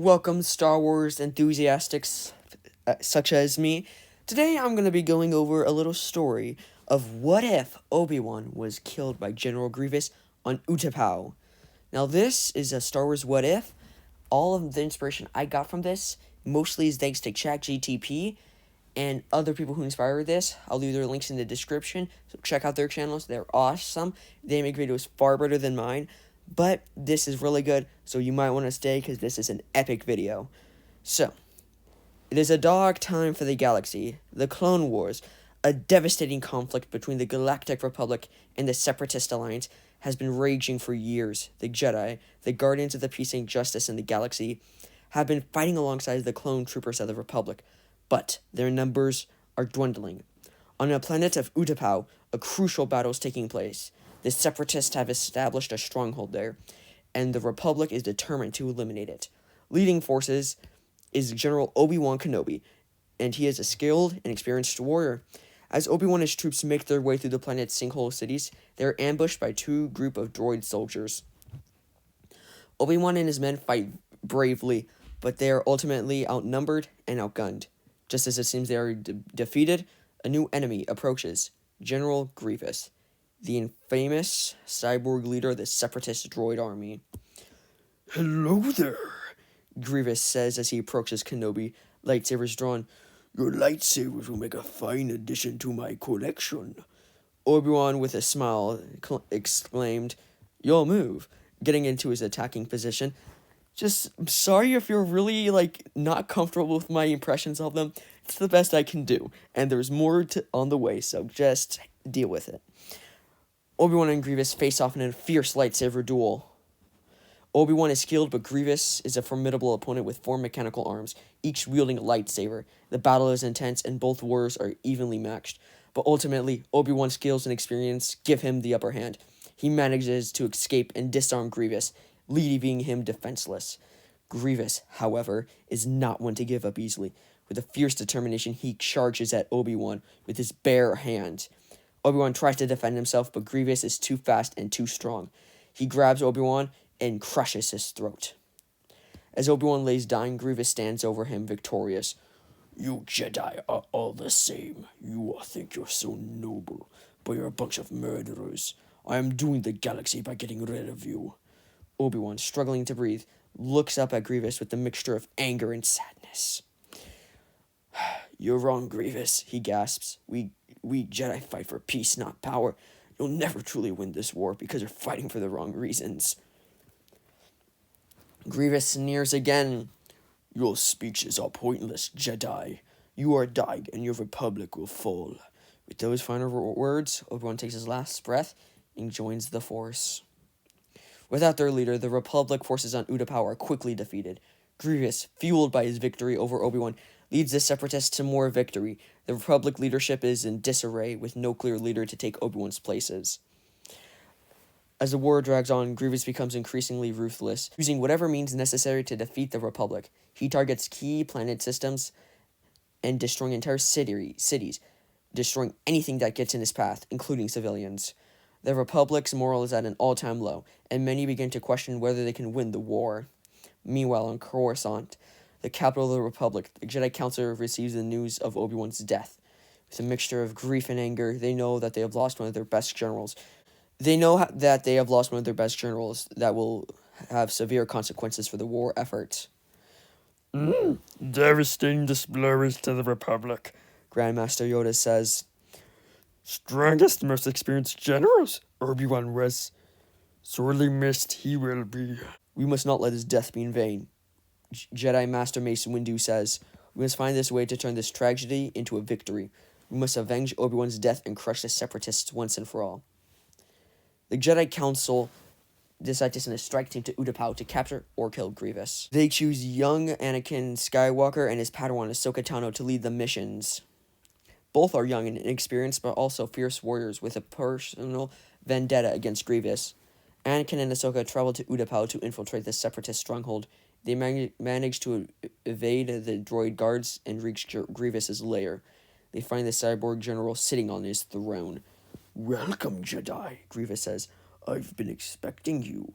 Welcome, Star Wars enthusiasts such as me. Today I'm going to be going over a little story of what if Obi-Wan was killed by General Grievous on Utapau. Now, this is a Star Wars what if. All of the inspiration I got from this mostly is thanks to ChatGTP and other people who inspired this. I'll leave their links in the description, so check out their channels. They're awesome. They make videos far better than mine, but this is really good, so you might want to stay because this is an epic video. So, it is a dark time for the galaxy. The Clone Wars, a devastating conflict between the Galactic Republic and the Separatist Alliance, has been raging for years. The Jedi, the guardians of the peace and justice in the galaxy, have been fighting alongside the clone troopers of the Republic, but their numbers are dwindling. On the planet of Utapau, a crucial battle is taking place. The Separatists have established a stronghold there, and the Republic is determined to eliminate it. Leading forces is General Obi-Wan Kenobi, and he is a skilled and experienced warrior. As Obi-Wan and his troops make their way through the planet's sinkhole cities, they are ambushed by two groups of droid soldiers. Obi-Wan and his men fight bravely, but they are ultimately outnumbered and outgunned. Just as it seems they are defeated, a new enemy approaches, General Grievous, the infamous cyborg leader of the Separatist droid army. "Hello there," Grievous says as he approaches Kenobi, lightsabers drawn. "Your lightsabers will make a fine addition to my collection." Obi-Wan, with a smile, exclaimed, "You'll move," getting into his attacking position. I'm sorry if you're really, not comfortable with my impressions of them. It's the best I can do, and there's more on the way, so just deal with it. Obi-Wan and Grievous face off in a fierce lightsaber duel. Obi-Wan is skilled, but Grievous is a formidable opponent with 4 mechanical arms, each wielding a lightsaber. The battle is intense, and both warriors are evenly matched. But ultimately, Obi-Wan's skills and experience give him the upper hand. He manages to escape and disarm Grievous, leaving him defenseless. Grievous, however, is not one to give up easily. With a fierce determination, he charges at Obi-Wan with his bare hand. Obi-Wan tries to defend himself, but Grievous is too fast and too strong. He grabs Obi-Wan and crushes his throat. As Obi-Wan lays dying, Grievous stands over him victorious. "You Jedi are all the same. You all think you're so noble, but you're a bunch of murderers. I am doing the galaxy by getting rid of you." Obi-Wan, struggling to breathe, looks up at Grievous with a mixture of anger and sadness. "You're wrong, Grievous," he gasps. We Jedi fight for peace, not power. You'll never truly win this war because you're fighting for the wrong reasons." Grievous sneers again. "Your speeches are pointless, Jedi. You are dying and your republic will fall." With those final words, Obi-Wan takes his last breath and joins the Force. Without their leader, the Republic forces on Utapau are quickly defeated. Grievous, fueled by his victory over Obi-Wan, leads the Separatists to more victory. The Republic leadership is in disarray, with no clear leader to take Obi-Wan's places. As the war drags on, Grievous becomes increasingly ruthless, using whatever means necessary to defeat the Republic. He targets key planet systems and destroying entire cities, destroying anything that gets in his path, including civilians. The Republic's morale is at an all-time low, and many begin to question whether they can win the war. Meanwhile, on Coruscant, the capital of the Republic, the Jedi Council receives the news of Obi-Wan's death. With a mixture of grief and anger, they know that they have lost one of their best generals. That will have severe consequences for the war effort. "Devastating discoveries to the Republic," Grandmaster Yoda says. "Strongest, most experienced generals, Obi-Wan was. Sorely missed he will be." "We must not let his death be in vain," Jedi Master Mace Windu says. "We must find this way to turn this tragedy into a victory. We must avenge Obi-Wan's death and crush the Separatists once and for all." The Jedi Council decide to send a strike team to Utapau to capture or kill Grievous. They choose young Anakin Skywalker and his Padawan Ahsoka Tano to lead the missions. Both are young and inexperienced, but also fierce warriors with a personal vendetta against Grievous. Anakin and Ahsoka travel to Utapau to infiltrate the Separatist stronghold. They manage to evade the droid guards and reach Grievous's lair. They find the cyborg general sitting on his throne. "Welcome, Jedi," Grievous says. "I've been expecting you."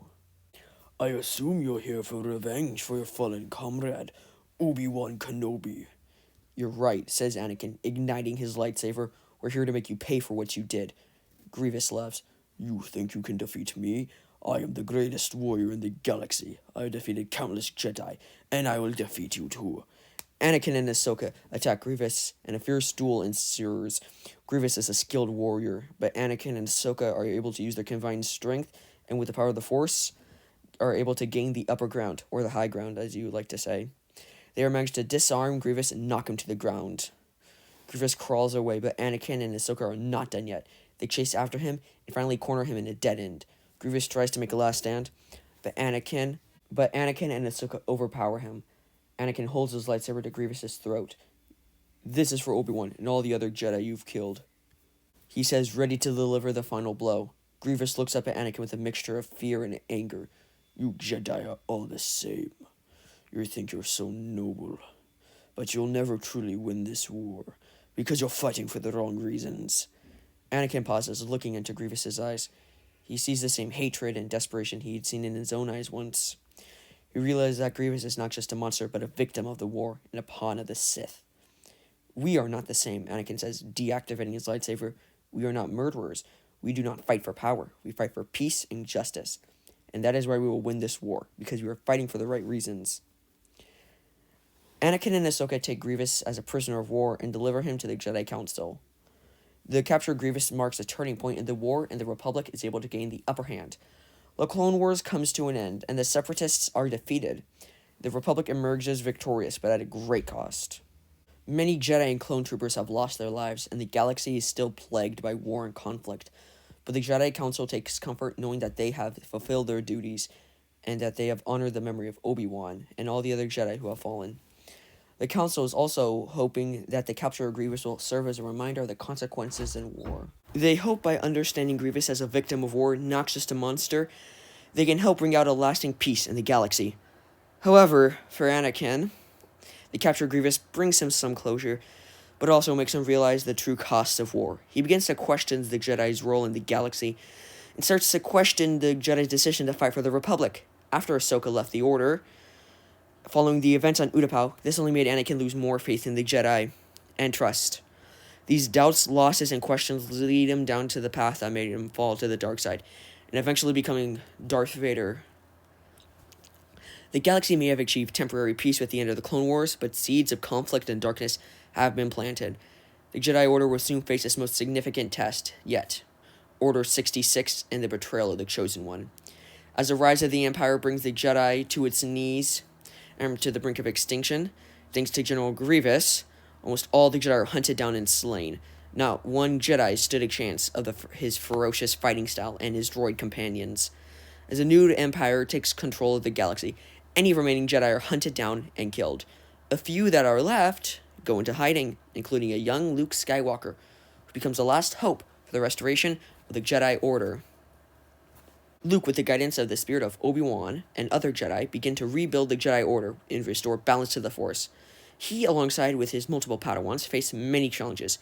I assume you're here for revenge for your fallen comrade, Obi-Wan Kenobi. You're right, says Anakin, igniting his lightsaber. We're here to make you pay for what you did. Grievous laughs. You think you can defeat me? I am the greatest warrior in the galaxy. I defeated countless Jedi, and I will defeat you too. Anakin and Ahsoka attack Grievous, and a fierce duel ensues. Grievous is a skilled warrior, but Anakin and Ahsoka are able to use their combined strength, and with the power of the Force, are able to gain the upper ground, or the high ground, as you like to say. They are managed to disarm Grievous and knock him to the ground. Grievous crawls away, but Anakin and Ahsoka are not done yet. They chase after him and finally corner him in a dead end. Grievous tries to make a last stand, but Anakin and Ahsoka overpower him. Anakin holds his lightsaber to Grievous's throat. This is for Obi-Wan and all the other Jedi you've killed. He says, ready to deliver the final blow. Grievous looks up at Anakin with a mixture of fear and anger. You Jedi are all the same. You think you're so noble, but you'll never truly win this war, because you're fighting for the wrong reasons. Anakin pauses, looking into Grievous's eyes. He sees the same hatred and desperation he had seen in his own eyes once. He realizes that Grievous is not just a monster, but a victim of the war and a pawn of the Sith. We are not the same, Anakin says, deactivating his lightsaber. We are not murderers. We do not fight for power. We fight for peace and justice. And that is why we will win this war, because we are fighting for the right reasons. Anakin and Ahsoka take Grievous as a prisoner of war and deliver him to the Jedi Council. The capture of Grievous marks a turning point in the war, and the Republic is able to gain the upper hand. The Clone Wars comes to an end, and the Separatists are defeated. The Republic emerges victorious, but at a great cost. Many Jedi and clone troopers have lost their lives, and the galaxy is still plagued by war and conflict. But the Jedi Council takes comfort knowing that they have fulfilled their duties, and that they have honored the memory of Obi-Wan and all the other Jedi who have fallen. The Council is also hoping that the capture of Grievous will serve as a reminder of the consequences in war. They hope by understanding Grievous as a victim of war, not just a monster, they can help bring out a lasting peace in the galaxy. However, for Anakin, the capture of Grievous brings him some closure, but also makes him realize the true costs of war. He begins to question the Jedi's role in the galaxy, and starts to question the Jedi's decision to fight for the Republic. After Ahsoka left the Order, following the events on Utapau, this only made Anakin lose more faith in the Jedi and trust. These doubts, losses, and questions lead him down to the path that made him fall to the dark side, and eventually becoming Darth Vader. The galaxy may have achieved temporary peace with the end of the Clone Wars, but seeds of conflict and darkness have been planted. The Jedi Order will soon face its most significant test yet, Order 66 and the betrayal of the Chosen One. As the rise of the Empire brings the Jedi to its knees, and to the brink of extinction, thanks to General Grievous, almost all the Jedi are hunted down and slain. Not one Jedi stood a chance of his ferocious fighting style and his droid companions. As the new Empire takes control of the galaxy, any remaining Jedi are hunted down and killed. A few that are left go into hiding, including a young Luke Skywalker, who becomes the last hope for the restoration of the Jedi Order. Luke, with the guidance of the spirit of Obi-Wan and other Jedi, begin to rebuild the Jedi Order and restore balance to the Force. He, alongside with his multiple Padawans, face many challenges,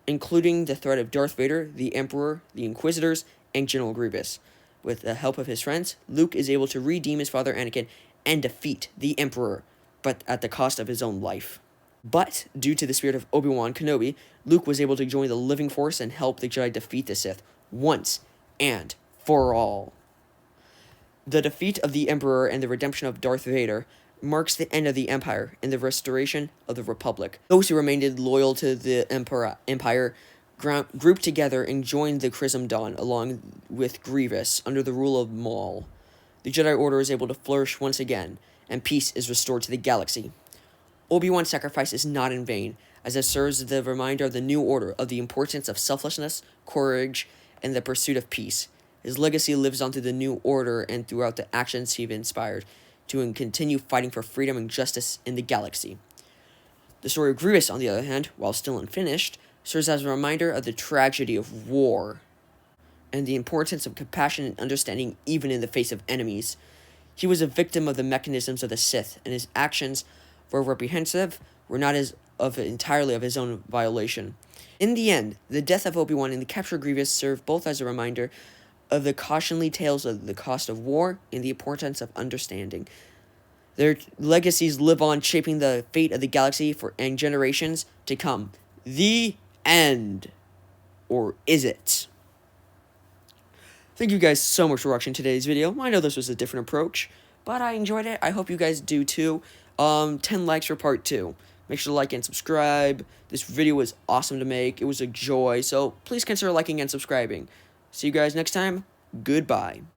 including the threat of Darth Vader, the Emperor, the Inquisitors, and General Grievous. With the help of his friends, Luke is able to redeem his father Anakin and defeat the Emperor, but at the cost of his own life. But, due to the spirit of Obi-Wan Kenobi, Luke was able to join the living Force and help the Jedi defeat the Sith, once and for all. The defeat of the Emperor and the redemption of Darth Vader marks the end of the Empire and the restoration of the Republic. Those who remained loyal to the Empire grouped together and joined the Crimson Dawn along with Grievous under the rule of Maul. The Jedi Order is able to flourish once again, and peace is restored to the galaxy. Obi-Wan's sacrifice is not in vain, as it serves as the reminder of the new order of the importance of selflessness, courage, and the pursuit of peace. His legacy lives on through the new order and throughout the actions he's inspired to continue fighting for freedom and justice in the galaxy. The story of Grievous, on the other hand, while still unfinished, serves as a reminder of the tragedy of war and the importance of compassion and understanding even in the face of enemies. He was a victim of the mechanisms of the Sith, and his actions, were reprehensive, were not entirely of his own violation. In the end, the death of Obi-Wan and the capture of Grievous serve both as a reminder of the cautionary tales of the cost of war and the importance of understanding. Their legacies live on, shaping the fate of the galaxy for and generations to come. The end. Or is it? Thank you guys so much for watching today's video. I know this was a different approach, but I enjoyed it. I hope you guys do too. 10 likes for part 2. Make sure to like and subscribe. This video was awesome to make. It was a joy. So please consider liking and subscribing. See you guys next time. Goodbye.